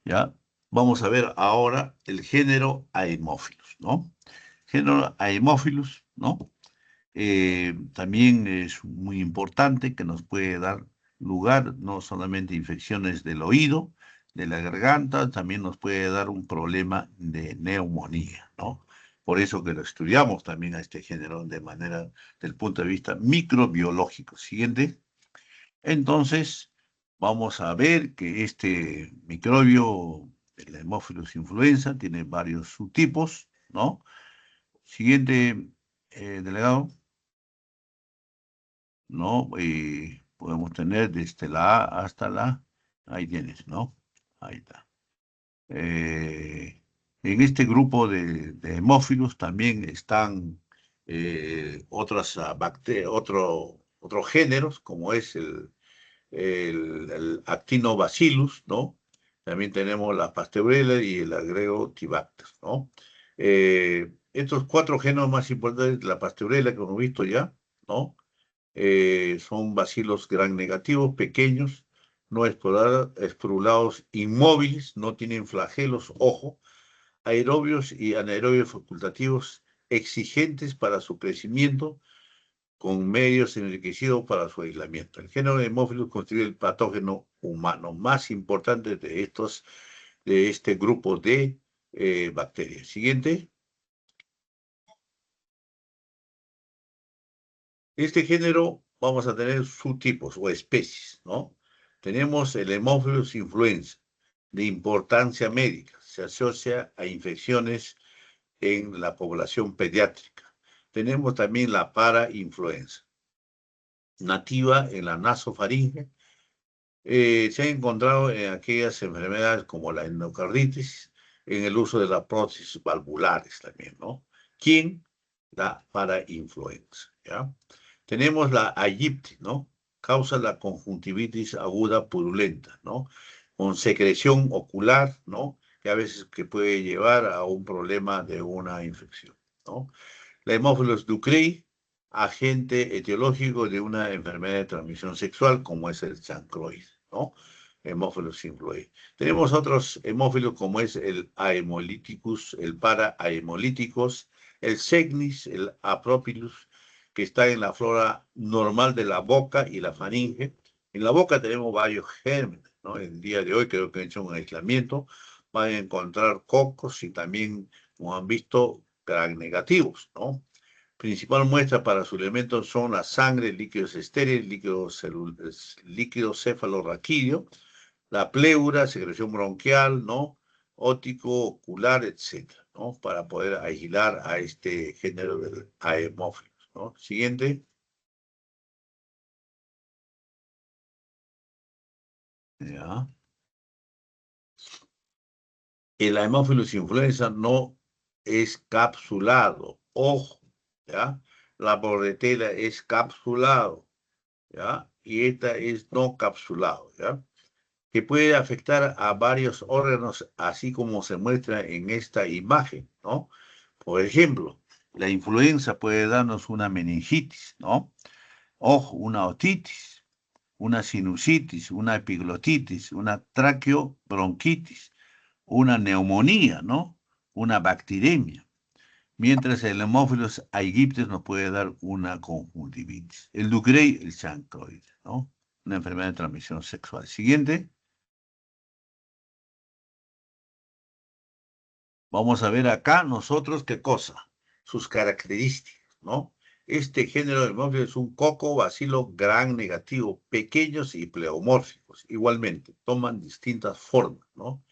¿ya? Vamos a ver ahora el género Haemophilus, ¿no? Género Haemophilus, ¿no? También es muy importante que nos puede dar lugar no solamente infecciones del oído, de la garganta, también nos puede dar un problema de neumonía, ¿no? Por eso que lo estudiamos también a este género de manera, del punto de vista microbiológico. Siguiente. Entonces, vamos a ver que este microbio, el Haemophilus influenza, tiene varios subtipos, ¿no? Siguiente, delegado. ¿No? Podemos tener desde la A hasta la, ahí tienes, ¿no? Ahí está. En este grupo de hemófilos también están otros géneros, como es el Actinobacillus, ¿no? También tenemos la Pasteurella y el Agrego-Tibacter, ¿no? Estos cuatro géneros más importantes, la Pasteurella que hemos visto ya, ¿no? Son bacilos gram negativos, pequeños, no esporulados, inmóviles, no tienen flagelos, ojo, aerobios y anaerobios facultativos exigentes para su crecimiento, con medios enriquecidos para su aislamiento. El género de Haemophilus constituye el patógeno humano más importante de este grupo de bacterias. Siguiente. Este género vamos a tener subtipos o especies, ¿no? Tenemos el Haemophilus influenza, de importancia médica, se asocia a infecciones en la población pediátrica. Tenemos también la parainfluenza, nativa en la nasofaringe. Se ha encontrado en aquellas enfermedades como la endocarditis, en el uso de las prótesis valvulares también, ¿no? ¿Quién? La parainfluenza, ¿ya? Tenemos la aegypti, ¿no? Causa la conjuntivitis aguda purulenta, ¿no? Con secreción ocular, ¿no? Que a veces que puede llevar a un problema de una infección, ¿no? La Haemophilus ducreyi, agente etiológico de una enfermedad de transmisión sexual, como es el chancroides, ¿no? Haemophilus influenza. Tenemos otros hemófilos como es el Haemolyticus, el Parahaemolíticos, el Segnis, el Apropilus, que está en la flora normal de la boca y la faringe. En la boca tenemos varios gérmenes, ¿no? El día de hoy creo que han hecho un aislamiento, van a encontrar cocos y también, como han visto, gram negativos, ¿no? Principal muestra para su elemento son la sangre, líquidos estériles, líquido cefalorraquídeo, la pleura, secreción bronquial, ¿no? Óptico, ocular, etcétera, ¿no? Para poder aislar a este género de Haemophilus, ¿no? Siguiente. Ya. El Haemophilus influenza no es capsulado, ojo, ¿ya? La bordetela es capsulado, ¿ya? Y esta es no capsulado, ¿ya? Que puede afectar a varios órganos, así como se muestra en esta imagen, ¿no? Por ejemplo, la influenza puede darnos una meningitis, ¿no? Ojo, una otitis, una sinusitis, una epiglotitis, una traqueobronquitis, una neumonía, ¿no? Una bacteremia. Mientras el Haemophilus aegyptis nos puede dar una conjuntivitis. El Ducrey, el chancroides, ¿no? Una enfermedad de transmisión sexual. Siguiente. Vamos a ver acá nosotros qué cosa. Sus características, ¿no? Este género de Haemophilus es un coco bacilo gram negativo, pequeños y pleomórficos. Igualmente, toman distintas formas, ¿no?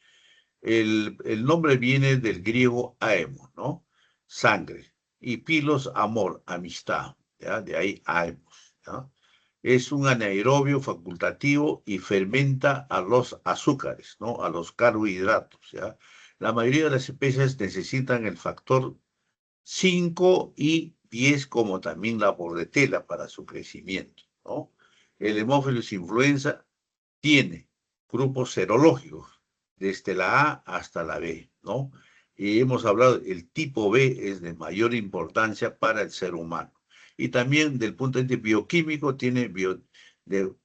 El nombre viene del griego aemo, ¿no? Sangre. Y pilos, amor, amistad, ¿ya? De ahí aemos, ¿ya? Es un anaerobio facultativo y fermenta a los azúcares, ¿no? A los carbohidratos, ¿ya? La mayoría de las especies necesitan el factor 5 y 10, como también la bordetela para su crecimiento, ¿no? El Haemophilus influenza tiene grupos serológicos, desde la A hasta la B, ¿no? Y hemos hablado, el tipo B es de mayor importancia para el ser humano. Y también del punto de vista bioquímico tiene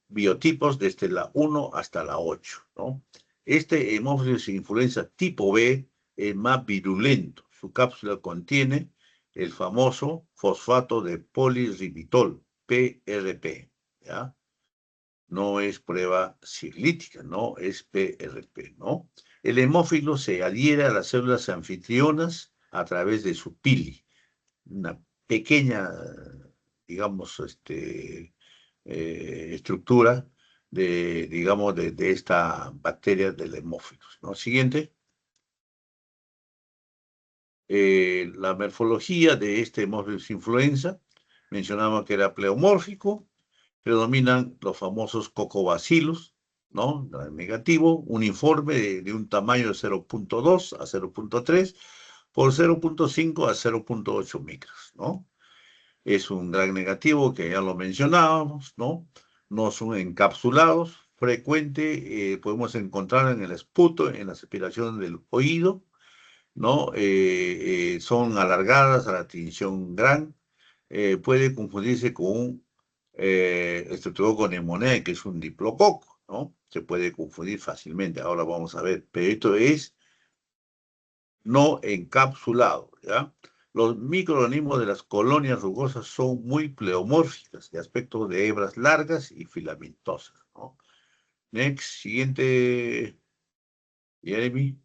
biotipos desde la 1 hasta la 8, ¿no? Este Haemophilus influenza tipo B es más virulento. Su cápsula contiene el famoso fosfato de polirribitol, PRP, ¿ya? No es prueba siglítica, no es PRP, ¿no? El hemófilo se adhiere a las células anfitrionas a través de su pili, una pequeña, digamos, estructura de, digamos, de esta bacteria del hemófilos, ¿no? Siguiente. La morfología de este Haemophilus influenza, mencionaba que era pleomórfico, predominan los famosos cocobacillus, ¿no? Gran negativo, uniforme de un tamaño de 0.2 a 0.3 por 0.5 a 0.8 micras, ¿no? Es un gran negativo que ya lo mencionábamos, ¿no? No son encapsulados, frecuente, podemos encontrar en el esputo, en las aspiraciones del oído, ¿no? Son alargadas a la tinción gran, puede confundirse con un estreptococo pneumoniae, que es un diplococo, ¿no? Se puede confundir fácilmente, ahora vamos a ver, pero esto es no encapsulado, ¿ya? Los microorganismos de las colonias rugosas son muy pleomórficas, de aspecto de hebras largas y filamentosas, ¿no? Next, siguiente, Jeremy.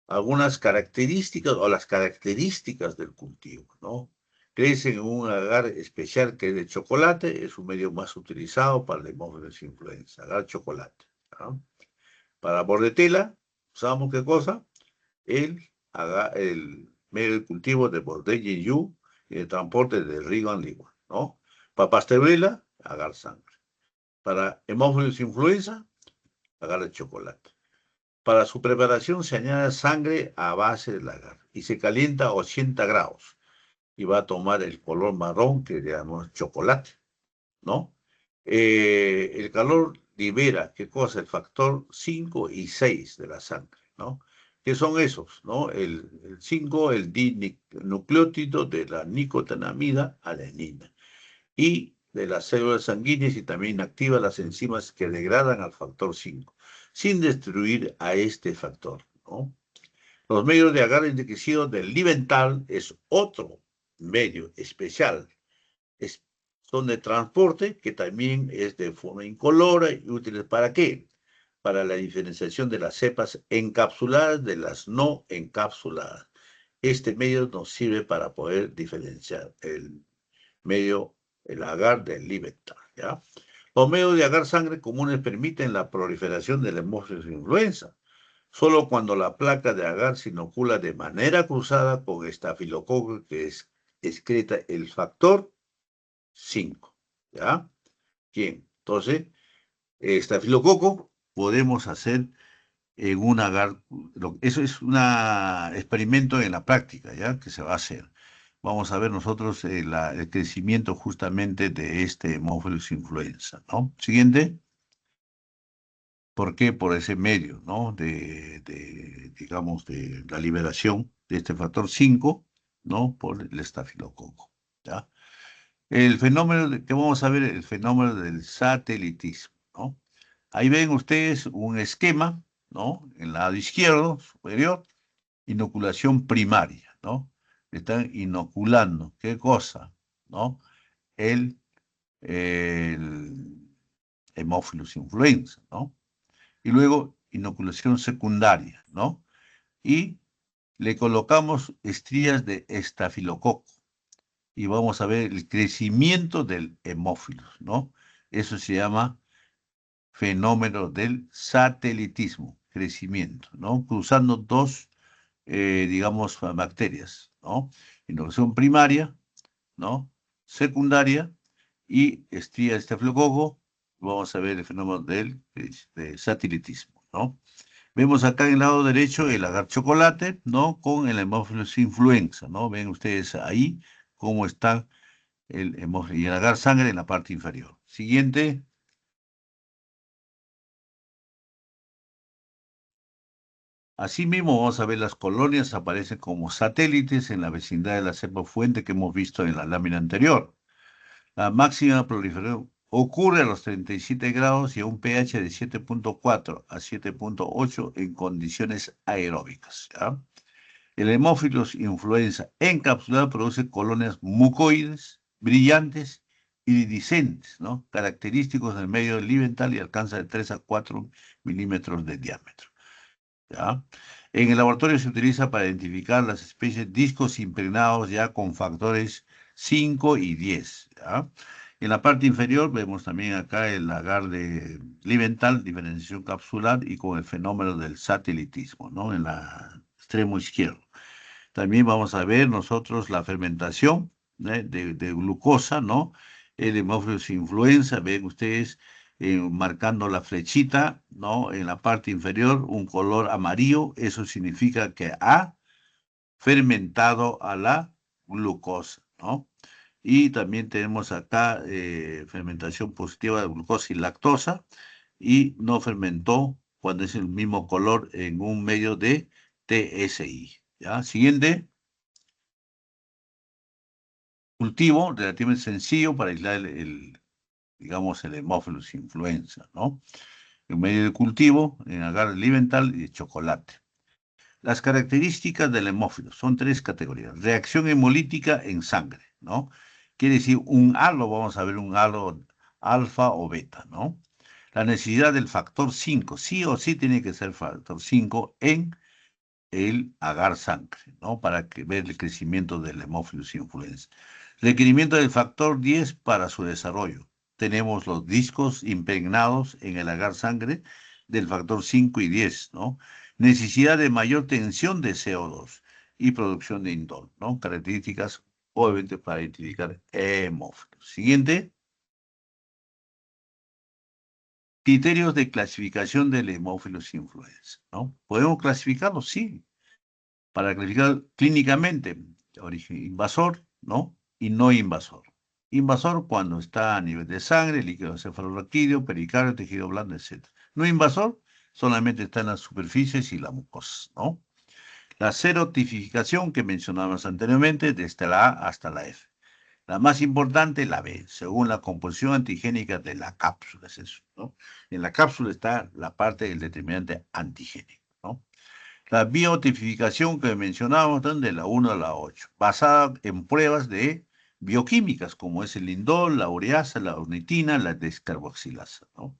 Algunas características o las características del cultivo, ¿no? Crecen en un agar especial que es de chocolate, es un medio más utilizado para la Haemophilus influenza, agar chocolate, ¿no? Para bordetela, ¿usamos qué cosa? El medio de cultivo de bordella yu y de transporte de riego en ligua, ¿no? Para pastelera, agar sangre. Para Haemophilus influenza, agar de chocolate. Para su preparación se añade sangre a base de agar y se calienta a 80 grados y va a tomar el color marrón que llamamos chocolate, ¿no? El calor libera, ¿qué cosa? El factor 5 y 6 de la sangre, ¿no? ¿Qué son esos? ¿No? El 5, el dinucleótido de la nicotinamida adenina y de las células sanguíneas y también activa las enzimas que degradan al factor 5, sin destruir a este factor, ¿no? Los medios de agar enriquecidos del Livental es otro medio especial. Son de transporte, que también es de forma incolora y útiles ¿para qué? Para la diferenciación de las cepas encapsuladas de las no encapsuladas. Este medio nos sirve para poder diferenciar el medio, el agar del Livental, ¿ya? Los medios de agar sangre comunes permiten la proliferación de la Haemophilus influenza. Solo cuando la placa de agar se inocula de manera cruzada con estafilococo que excreta el factor 5, ¿ya? Bien, entonces, estafilococo podemos hacer en un agar, eso es un experimento en la práctica, ¿ya? Que se va a hacer. Vamos a ver nosotros el crecimiento justamente de este Haemophilus influenza, ¿no? Siguiente. ¿Por qué? Por ese medio, ¿no? Digamos, de la liberación de este factor 5, ¿no? Por el estafilococo, ¿ya? El fenómeno que vamos a ver, el fenómeno del satelitismo, ¿no? Ahí ven ustedes un esquema, ¿no? En el lado izquierdo, superior, inoculación primaria, ¿no? Están inoculando, ¿qué cosa? ¿No? El Haemophilus influenza, ¿no? Y luego inoculación secundaria, ¿no? Y le colocamos estrías de estafilococo y vamos a ver el crecimiento del hemófilos, ¿no? Eso se llama fenómeno del satelitismo, crecimiento, ¿no? Cruzando dos, digamos, bacterias, ¿no? Inoculación primaria, ¿no? Secundaria y estría de estafilococo, vamos a ver el fenómeno del satelitismo, ¿no? Vemos acá en el lado derecho el agar chocolate, ¿no? Con el Haemophilus influenza, ¿no? Ven ustedes ahí cómo está el hemófilo y el agar sangre en la parte inferior. Siguiente. Asimismo, vamos a ver las colonias aparecen como satélites en la vecindad de la cepa fuente que hemos visto en la lámina anterior. La máxima Ocurre a los 37 grados y a un pH de 7.4 a 7.8 en condiciones aeróbicas, ¿ya? El Haemophilus influenza encapsulado produce colonias mucoides, brillantes, iridiscentes, ¿no? Característicos del medio alimentar y alcanza de 3 a 4 milímetros de diámetro, ¿ya? En el laboratorio se utiliza para identificar las especies discos impregnados ya con factores 5 y 10, ¿ya? En la parte inferior vemos también acá el agar de Liventhal, diferenciación capsular y con el fenómeno del satelitismo, ¿no? En la extremo izquierdo. También vamos a ver nosotros la fermentación, de glucosa, ¿no? El Haemophilus influenza, ven ustedes marcando la flechita, ¿no? En la parte inferior, un color amarillo, eso significa que ha fermentado a la glucosa, ¿no? Y también tenemos acá fermentación positiva de glucosa y lactosa, y no fermentó cuando es el mismo color en un medio de TSI. ¿Ya? Siguiente, cultivo relativamente sencillo para aislar digamos, el Haemophilus influenza, ¿no? En medio de cultivo, en agar alimental y de chocolate. Las características del hemófilo son tres categorías. Reacción hemolítica en sangre, ¿no? Quiere decir un halo, vamos a ver un halo alfa o beta, ¿no? La necesidad del factor 5, sí o sí tiene que ser factor 5 en el agar sangre, ¿no? Para ver el crecimiento del Haemophilus influenza. Requerimiento del factor 10 para su desarrollo. Tenemos los discos impregnados en el agar sangre del factor 5 y 10, ¿no? Necesidad de mayor tensión de CO2 y producción de indol, ¿no? Características, obviamente, para identificar hemófilos. Siguiente. Criterios de clasificación del Haemophilus influenza, ¿no? ¿Podemos clasificarlo? Sí. Para clasificar clínicamente, origen invasor, ¿no? Y no invasor. Invasor cuando está a nivel de sangre, líquido cefalorraquídeo, pericardio, tejido blando, etc. No invasor, solamente está en las superficies y la mucosa, ¿no? La serotipificación que mencionábamos anteriormente, desde la A hasta la F. La más importante, la B, según la composición antigénica de la cápsula, es eso, ¿no? En la cápsula está la parte del determinante antigénico, ¿no? La biotipificación que mencionábamos, de la 1 a la 8, basada en pruebas de bioquímicas, como es el indol, la ureasa, la ornitina, la descarboxilasa, ¿no?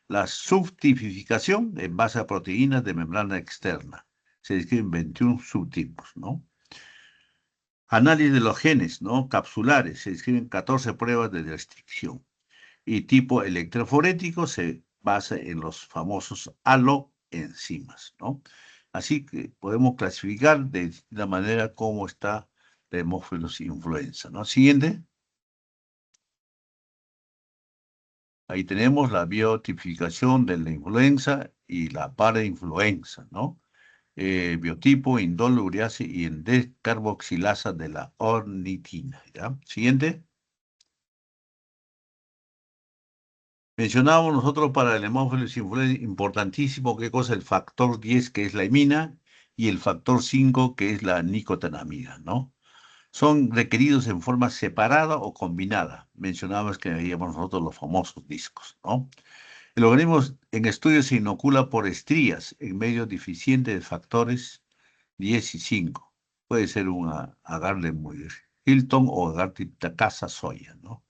La subtipificación en base a proteínas de membrana externa. Se describen 21 subtipos, ¿no? Análisis de los genes, ¿no? Capsulares. Se describen 14 pruebas de restricción. Y tipo electroforético se basa en los famosos aloenzimas, ¿no? Así que podemos clasificar de la manera cómo está la Haemophilus influenza, ¿no? Siguiente. Ahí tenemos la biotipificación de la influenza y la parainfluenza, ¿no? Biotipo, indol, urease y en descarboxilasa de la ornitina, ¿ya? Siguiente. Mencionábamos nosotros para el Haemophilus influenza, importantísimo, ¿qué cosa? El factor 10, que es la imina, y el factor 5, que es la nicotinamida, ¿no? Son requeridos en forma separada o combinada. Mencionábamos que veíamos nosotros los famosos discos, ¿no? El organismo en estudio se inocula por estrías en medio deficiente de factores 10 y 5. Puede ser un agar de Hilton o agar de casa soya, ¿no?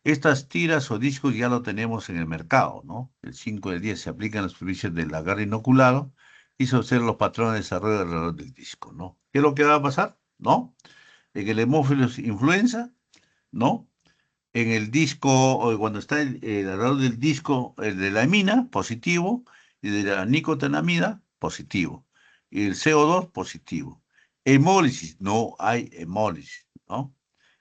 Estas tiras o discos ya lo tenemos en el mercado, ¿no? El 5 del 10 se aplican los superficies del agar inoculado y se observan los patrones de desarrollo alrededor del disco, ¿no? ¿Qué es lo que va a pasar? ¿No? En el Haemophilus influenza, ¿no? En el disco, o cuando está alrededor del disco, el de la amina, positivo, y de la nicotinamida, positivo. Y el CO2, positivo. Hemólisis, no hay hemólisis, ¿no?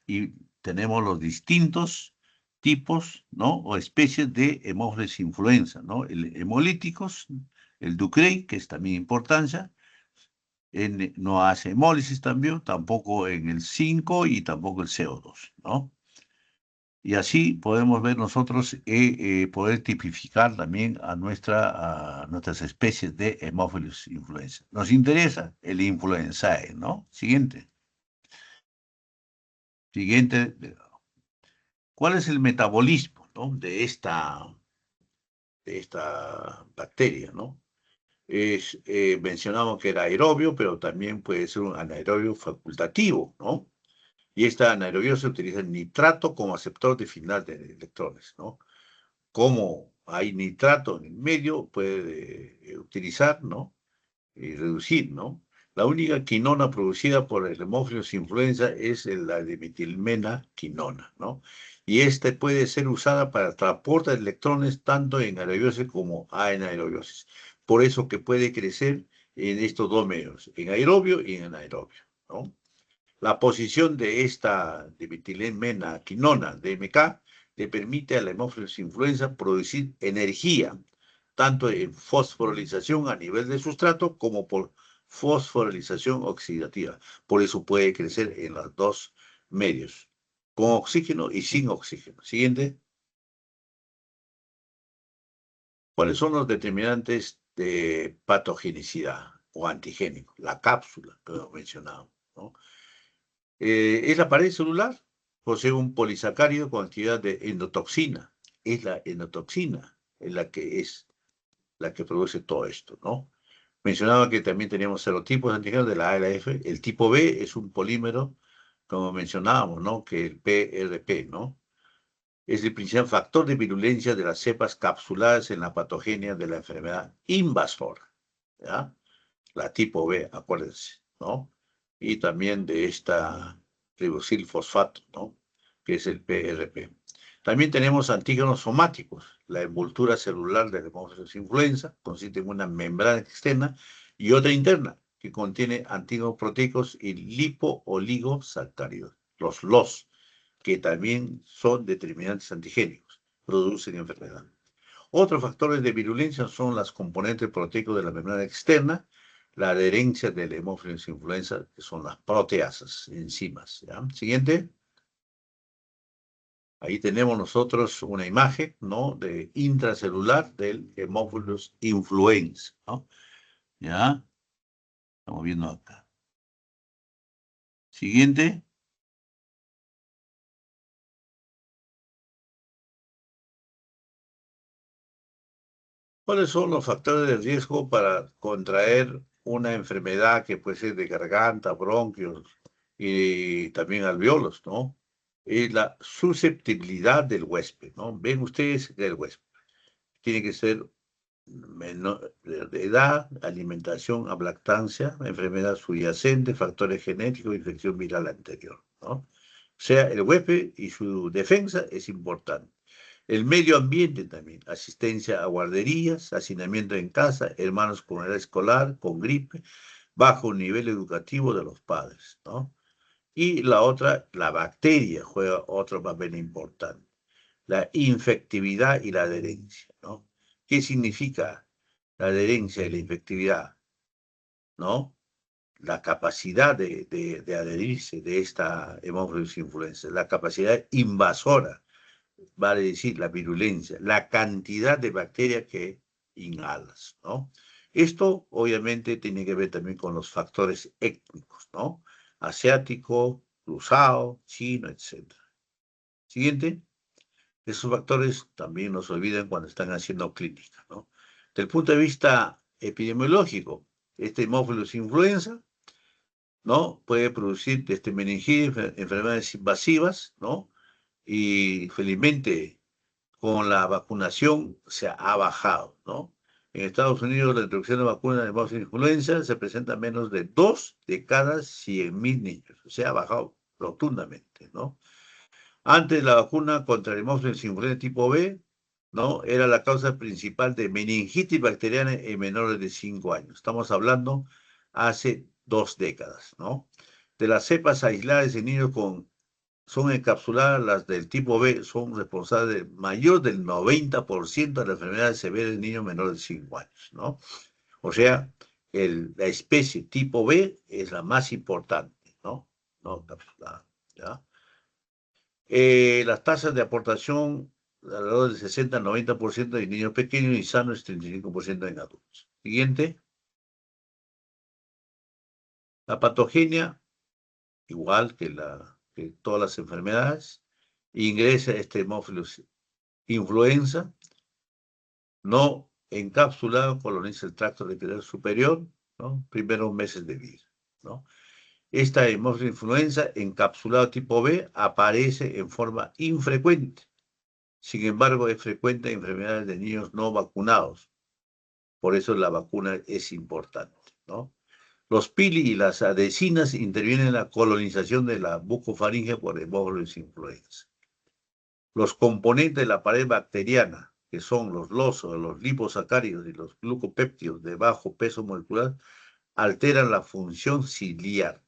Y tenemos los distintos tipos, ¿no? O especies de Haemophilus influenza, ¿no? El hemolíticos, el Ducrey, que es también importancia, no hace hemólisis también, tampoco en el 5 y tampoco el CO2, ¿no? Y así podemos ver nosotros poder tipificar también a nuestras especies de Haemophilus influenza. Nos interesa el influenzae, ¿no? Siguiente. Siguiente. ¿Cuál es el metabolismo? ¿no? De esta bacteria, ¿no? Mencionamos que era aerobio, pero también puede ser un anaerobio facultativo, ¿no? Y esta anaerobio se utiliza el nitrato como aceptor de final de electrones, ¿no? Como hay nitrato en el medio, puede utilizar, ¿no? Y reducir, ¿no? La única quinona producida por el Haemophilus influenza es la de metilmena quinona, ¿no? Y esta puede ser usada para transporte de electrones tanto en aerobiosis como anaerobiosis. Por eso que puede crecer en estos dos medios, en aerobio y en anaerobio, ¿no? La posición de esta de metilmena quinona, DMK, le permite a la Haemophilus influenza producir energía tanto en fosforilización a nivel de sustrato como por fosforilización oxidativa. Por eso puede crecer en los dos medios, con oxígeno y sin oxígeno. Siguiente. ¿Cuáles son los determinantes de patogenicidad o antigénico? La cápsula que hemos mencionado, ¿no? Es la pared celular, posee un polisacárido con actividad de endotoxina. Es la endotoxina la que produce todo esto, ¿no? Mencionaba que también teníamos serotipos de antígenos de la A y la F. El tipo B es un polímero, como mencionábamos, ¿no? Que el PRP, ¿no? Es el principal factor de virulencia de las cepas capsuladas en la patogenia de la enfermedad invasora, ¿ya? La tipo B, acuérdense, ¿no? Y también de esta ribosilfosfato, ¿no? Que es el PRP. También tenemos antígenos somáticos. La envoltura celular de la Haemophilus influenza consiste en una membrana externa y otra interna que contiene antígenos proteicos y lipo-oligosacáridos, los LOS, que también son determinantes antigénicos, producen enfermedad. Otros factores de virulencia son las componentes proteicos de la membrana externa, la adherencia del Haemophilus influenza, que son las proteasas, enzimas. ¿Ya? Siguiente. Ahí tenemos nosotros una imagen, ¿no? De intracelular del Haemophilus influenza, ¿no? ¿Ya? Estamos viendo acá. Siguiente. ¿Cuáles son los factores de riesgo para contraer una enfermedad que puede ser de garganta, bronquios y también alveolos, ¿no? Es la susceptibilidad del huésped, ¿no? Ven ustedes del huésped. Tiene que ser menor de edad, alimentación a lactancia, enfermedad subyacente, factores genéticos, infección viral anterior, ¿no? O sea, el huésped y su defensa es importante. El medio ambiente también, asistencia a guarderías, hacinamiento en casa, hermanos con edad escolar, con gripe, bajo nivel educativo de los padres, ¿no? Y la otra, la bacteria juega otro papel importante, la infectividad y la adherencia, ¿no? ¿Qué significa la adherencia y la infectividad? ¿No? La capacidad de adherirse de esta Haemophilus influenza, la capacidad invasora, vale decir, la virulencia, la cantidad de bacterias que inhalas, ¿no? Esto obviamente tiene que ver también con los factores étnicos, ¿no? Asiático, cruzado, chino, etc. Siguiente. Esos factores también nos olvidan cuando están haciendo clínica, ¿no? Desde el punto de vista epidemiológico, este Haemophilus influenza, ¿no? Puede producir meningitis, enfermedades invasivas, ¿no? Y felizmente con la vacunación se ha bajado, ¿no? En Estados Unidos la introducción de vacunas de Haemophilus influenza se presenta en menos de 2 de cada 100.000 niños, o sea, ha bajado rotundamente, ¿no? Antes la vacuna contra el Haemophilus influenza tipo B, ¿no? Era la causa principal de meningitis bacteriana en menores de 5 años. Estamos hablando hace 2 décadas, ¿no? De las cepas aisladas en niños son encapsuladas, las del tipo B son responsables de mayor del 90% de las enfermedades severas en niños menores de 5 años, ¿no? O sea, la especie tipo B es la más importante, ¿no? No encapsulada, ¿ya? Las tasas de aportación alrededor del 60 al 90% de niños pequeños y sanos, 35% en adultos. Siguiente. La patogenia, igual que todas las enfermedades, ingresa este Haemophilus influenza no encapsulado coloniza el tracto respiratorio superior, ¿no? Primeros meses de vida, ¿no? Esta hemófilos influenza encapsulado tipo B aparece en forma infrecuente. Sin embargo, es frecuente en enfermedades de niños no vacunados. Por eso la vacuna es importante, ¿no? Los pili y las adhesinas intervienen en la colonización de la bucofaringe por hemófilos influenza. Los componentes de la pared bacteriana, que son los losos, los liposacáridos y los glucopéptidos de bajo peso molecular, alteran la función ciliar,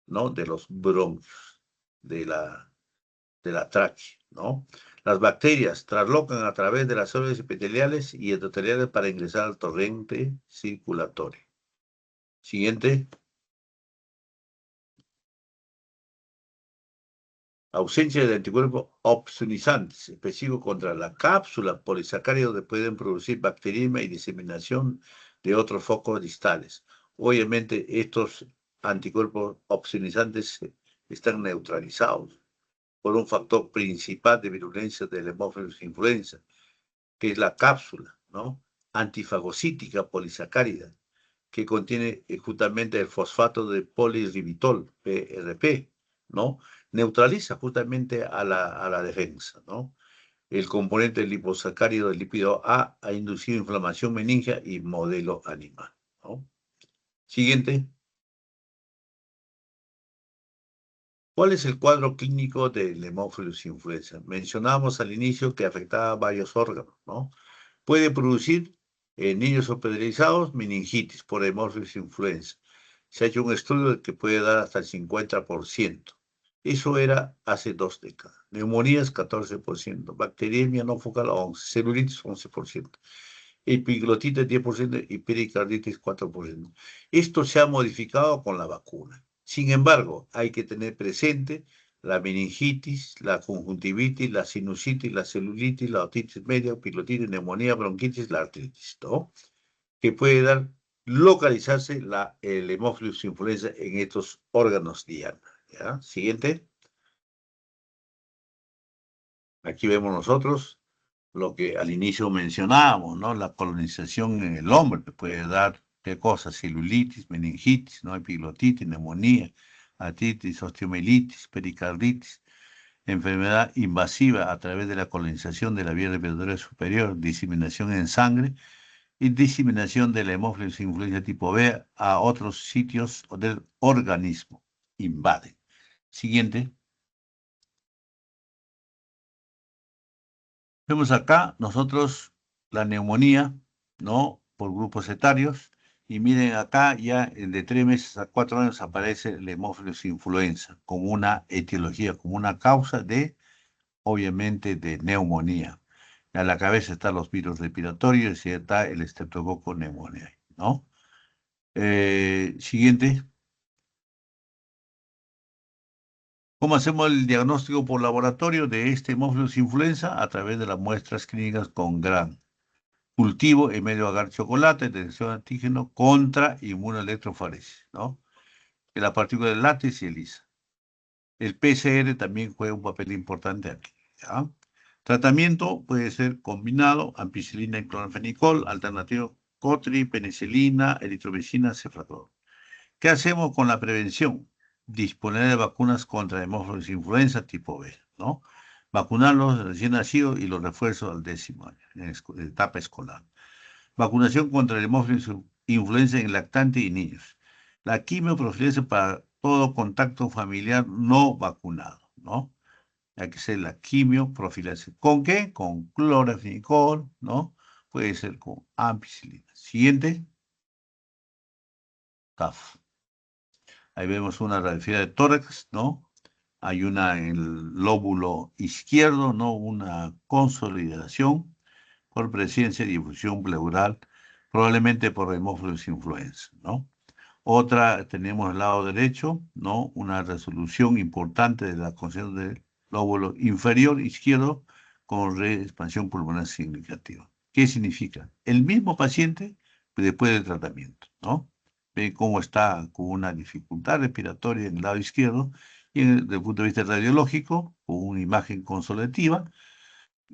¿no? De los bronquios, de la tráquea, ¿no? Las bacterias traslocan a través de las células epiteliales y endoteliales para ingresar al torrente circulatorio. Siguiente. Ausencia de anticuerpos opsonizantes, específicos contra la cápsula polisacáridos que pueden producir bacteriemia y diseminación de otros focos distales. Obviamente, estos anticuerpos opsonizantes están neutralizados por un factor principal de virulencia del hemófilos influenza, que es la cápsula, ¿no? Antifagocítica polisacárida, que contiene justamente el fosfato de polirribitol, PRP, ¿no? Neutraliza justamente a la defensa, ¿no? El componente liposacárido del lípido A ha inducido inflamación meningia y modelo animal, ¿no? Siguiente. ¿Cuál es el cuadro clínico del hemófilos influenza? Mencionábamos al inicio que afectaba a varios órganos, ¿no? Puede producir en niños hospitalizados meningitis por hemófilos influenza. Se ha hecho un estudio que puede dar hasta el 50%. Eso era hace 2 décadas. Neumonías, 14%. Bacteriemia no focal, 11%. Celulitis, 11%. Epiglotitis, 10%. Y pericarditis, 4%. Esto se ha modificado con la vacuna. Sin embargo, hay que tener presente la meningitis, la conjuntivitis, la sinusitis, la celulitis, la otitis media, pilotitis, neumonía, bronquitis, la artritis, ¿no? Que puede localizarse el hemófilos influenza en estos órganos diana, ¿ya? Siguiente. Aquí vemos nosotros lo que al inicio mencionábamos, ¿no? La colonización en el hombre que puede dar, ¿qué cosa? Celulitis, meningitis, ¿no? Epiglotitis, neumonía, artritis, osteomielitis, pericarditis, enfermedad invasiva a través de la colonización de la vía respiratoria superior, diseminación en sangre y diseminación de la hemófilos influenza tipo B a otros sitios del organismo. Invade. Siguiente. Vemos acá nosotros la neumonía, ¿no? Por grupos etarios. Y miren acá ya de 3 meses a 4 años aparece el hemófilos influenza como una etiología, como una causa de, obviamente, de neumonía. A la cabeza están los virus respiratorios y está el estreptococo pneumoniae, ¿no? Siguiente. ¿Cómo hacemos el diagnóstico por laboratorio de este hemófilos influenza? A través de las muestras clínicas con gran cultivo en medio agar chocolate, detección de antígeno contra inmunoelectroforesis, ¿no? En la partícula del látex y el ISA. El PCR también juega un papel importante aquí, ¿ya? Tratamiento puede ser combinado, ampicilina y clorfenicol, alternativo cotri, penicilina, eritromicina, cefaclor. ¿Qué hacemos con la prevención? Disponer de vacunas contra hemófilos influenza tipo B, ¿no? Vacunar los recién nacidos y los refuerzos al 10º año, en etapa escolar. Vacunación contra el hemófilos influenza en lactantes y niños. La quimioprofilaxis para todo contacto familiar no vacunado, ¿no? Hay que hacer la quimioprofilaxis. ¿Con qué? Con clorfenicol, ¿no? Puede ser con ampicilina. Siguiente. CAF. Ahí vemos una radiografía de tórax, ¿no? Hay una en el lóbulo izquierdo, ¿no? Una consolidación por presencia de difusión pleural, probablemente por hemófilos influenza, ¿no? Otra, tenemos el lado derecho, ¿no? Una resolución importante de la concesión del lóbulo inferior izquierdo con expansión pulmonar significativa. ¿Qué significa? El mismo paciente después del tratamiento, ¿no? Ve cómo está con una dificultad respiratoria en el lado izquierdo y desde el punto de vista radiológico, con una imagen consolidativa,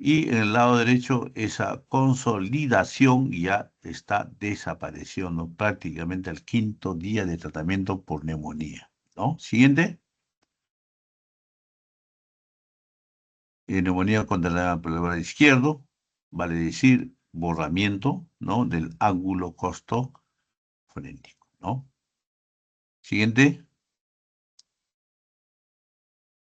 Y en el lado derecho, esa consolidación ya está desapareciendo prácticamente al quinto día de tratamiento por neumonía, ¿no? Siguiente. Neumonía con derrame pleural izquierdo, vale decir borramiento, ¿no? Del ángulo costofrénico, ¿no? Siguiente.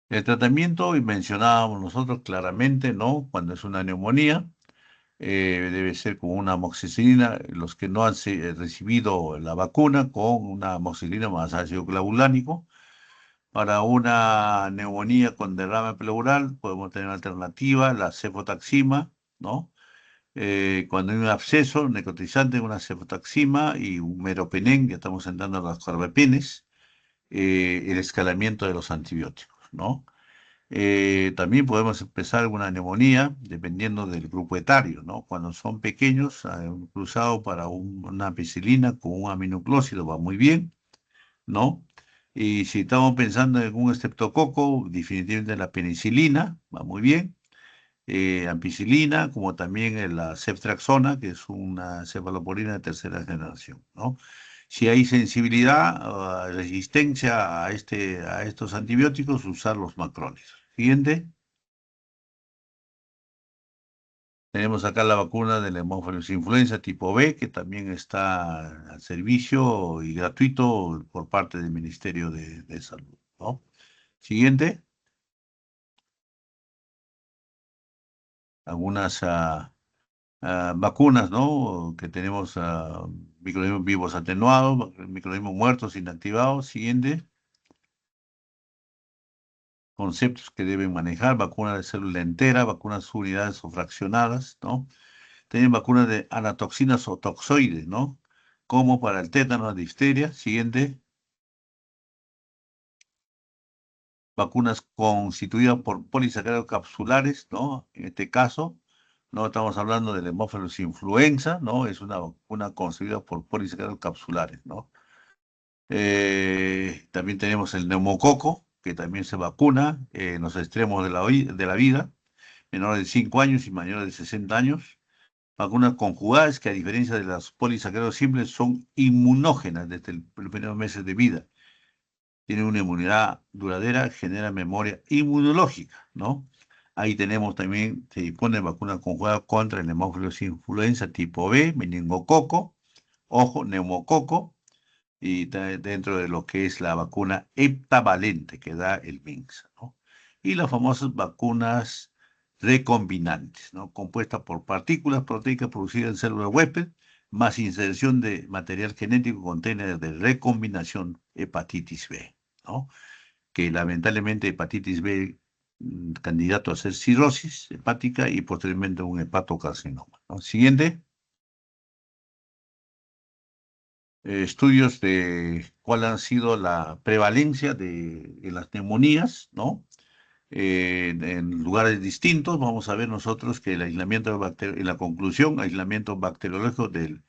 El tratamiento, y mencionábamos nosotros claramente, ¿no? Cuando es una neumonía, debe ser con una amoxicilina, los que no han recibido la vacuna, con una amoxicilina más ácido clavulánico. Para una neumonía con derrame pleural, podemos tener una alternativa, la cefotaxima, ¿no? Cuando hay un absceso necrotizante, una cefotaxima y un meropenem, ya estamos entrando a los carbapenes, el escalamiento de los antibióticos, ¿no? También podemos empezar una neumonía dependiendo del grupo etario, ¿no? Cuando son pequeños, un cruzado para una ampicilina con un aminoclócido va muy bien, ¿no? Y si estamos pensando en un estreptococo, definitivamente la penicilina va muy bien. Ampicilina, como también la ceftriaxona, que es una cefalosporina de tercera generación, ¿no? Si hay sensibilidad, resistencia a estos antibióticos, usar los macrónidos. Siguiente. Tenemos acá la vacuna de la hemófilos influenza tipo B, que también está al servicio y gratuito por parte del Ministerio de Salud, ¿no? Siguiente. Algunas vacunas, ¿no? Que tenemos microorganismos vivos atenuados, microorganismos muertos inactivados. Siguiente. Conceptos que deben manejar: vacuna de célula entera, vacunas unidades o fraccionadas, ¿no? Tienen vacunas de anatoxinas o toxoides, ¿no? Como para el tétano, la difteria. Siguiente. Vacunas constituidas por polisacáridos capsulares, ¿no? En este caso, no estamos hablando del Haemophilus influenza, ¿no? Es una vacuna constituida por polisacáridos capsulares, ¿no? También tenemos el neumococo, que también se vacuna en los extremos de la vida, menores de 5 años y mayores de 60 años. Vacunas conjugadas que, a diferencia de las polisacáridos simples, son inmunógenas desde los primeros meses de vida. Tienen una inmunidad duradera, genera memoria inmunológica, ¿no? Ahí tenemos también, se dispone de vacunas conjugadas contra el Haemophilus influenza tipo B, meningococo, ojo, neumococo, y dentro de lo que es la vacuna heptavalente que da el MINSA, ¿no? Y las famosas vacunas recombinantes, ¿no? Compuestas por partículas proteicas producidas en células huésped, más inserción de material genético con técnicas de recombinación hepatitis B, ¿no? Que lamentablemente hepatitis B, candidato a ser cirrosis hepática y posteriormente un hepatocarcinoma, ¿no? Siguiente. Estudios de cuál ha sido la prevalencia de las neumonías, ¿no? En lugares distintos, vamos a ver nosotros que el aislamiento en la conclusión, aislamiento bacteriológico del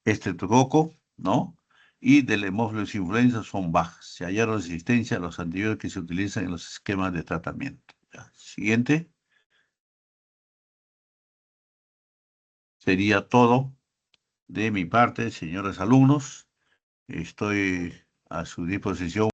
estreptococo, ¿no? Y del Haemophilus influenza son bajas. Se hallaron resistencia a los antibióticos que se utilizan en los esquemas de tratamiento. Ya. Siguiente. Sería todo de mi parte, señores alumnos. Estoy a su disposición.